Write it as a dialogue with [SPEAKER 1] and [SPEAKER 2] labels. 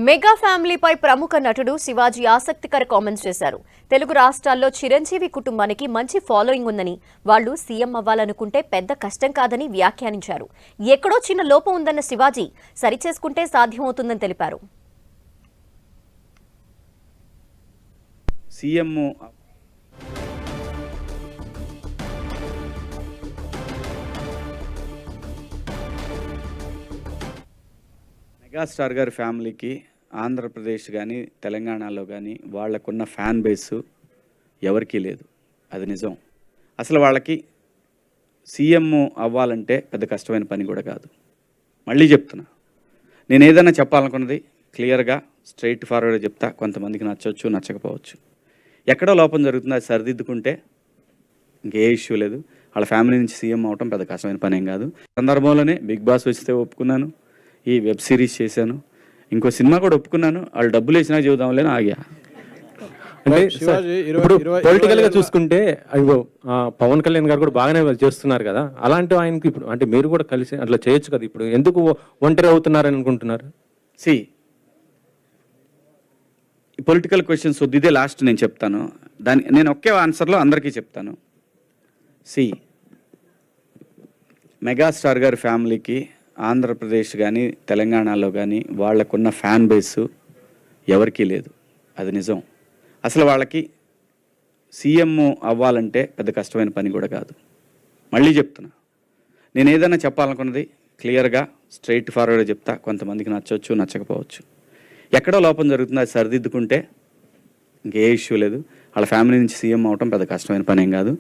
[SPEAKER 1] Mega ఫ్యామిలీపై ప్రముఖ నటుడు శివాజీ ఆసక్తికర కామెంట్స్ చేశారు. తెలుగు రాష్ట్రాల్లో చిరంజీవి కుటుంబానికి మంచి ఫాలోయింగ్ ఉందని, వాళ్లు సీఎం అవ్వాలనుకుంటే పెద్ద కష్టం కాదని వ్యాఖ్యానించారు. ఎక్కడో చిన్న లోపం ఉందన్న శివాజీ సరిచేసుకుంటే సాధ్యమవుతుందని తెలిపారు.
[SPEAKER 2] సీఎం మెగాస్టార్ గారి ఫ్యామిలీకి ఆంధ్రప్రదేశ్ కానీ తెలంగాణలో కానీ వాళ్ళకున్న ఫ్యాన్ బేస్ ఎవరికీ లేదు. అది నిజం. అసలు వాళ్ళకి సీఎం అవ్వాలంటే పెద్ద కష్టమైన పని కూడా కాదు. మళ్ళీ చెప్తున్నా, నేను ఏదైనా చెప్పాలనుకున్నది క్లియర్గా స్ట్రైట్ ఫార్వర్డ్గా చెప్తా. కొంతమందికి నచ్చవచ్చు, నచ్చకపోవచ్చు. ఎక్కడో లోపం జరుగుతుంది, అది సరిదిద్దుకుంటే ఇంకే ఇష్యూ లేదు. వాళ్ళ ఫ్యామిలీ నుంచి సీఎం అవటం పెద్ద కష్టమైన పని ఏం కాదు. సందర్భంలోనే బిగ్ బాస్ వస్తే ఒప్పుకున్నాను, ఈ వెబ్ సిరీస్ చేశాను, ఇంకో సినిమా కూడా ఒప్పుకున్నాను. వాళ్ళు డబ్బులు వేసినా చెబుదాంలేని ఆగా.
[SPEAKER 3] అంటే ఇప్పుడు పొలిటికల్ గా చూసుకుంటే అయ్యో పవన్ కళ్యాణ్ గారు కూడా బాగానే చేస్తున్నారు కదా, అలాంటి ఆయనకి ఇప్పుడు అంటే మీరు కూడా కలిసి అట్లా చేయొచ్చు కదా. ఇప్పుడు ఎందుకు ఒంటరి అవుతున్నారని అనుకుంటున్నారు?
[SPEAKER 2] సి పొలిటికల్ క్వశ్చన్స్ వద్దు, ఇదే లాస్ట్ నేను చెప్తాను. నేను ఒకే ఆన్సర్లో అందరికీ చెప్తాను. సి మెగాస్టార్ గారి ఫ్యామిలీకి ఆంధ్రప్రదేశ్ కానీ తెలంగాణలో కానీ వాళ్ళకున్న ఫ్యాన్ బేస్ ఎవరికీ లేదు. అది నిజం. అసలు వాళ్ళకి సీఎం అవ్వాలంటే పెద్ద కష్టమైన పని కూడా కాదు. మళ్ళీ చెప్తున్నా, నేను ఏదైనా చెప్పాలనుకున్నది క్లియర్గా స్ట్రైట్ ఫార్వర్డ్గా చెప్తా. కొంతమందికి నచ్చవచ్చు, నచ్చకపోవచ్చు. ఎక్కడో లోపం జరుగుతుంది, అది సరిదిద్దుకుంటే ఇంకే ఇష్యూ లేదు. వాళ్ళ ఫ్యామిలీ నుంచి సీఎం అవటం పెద్ద కష్టమైన పని ఏం కాదు.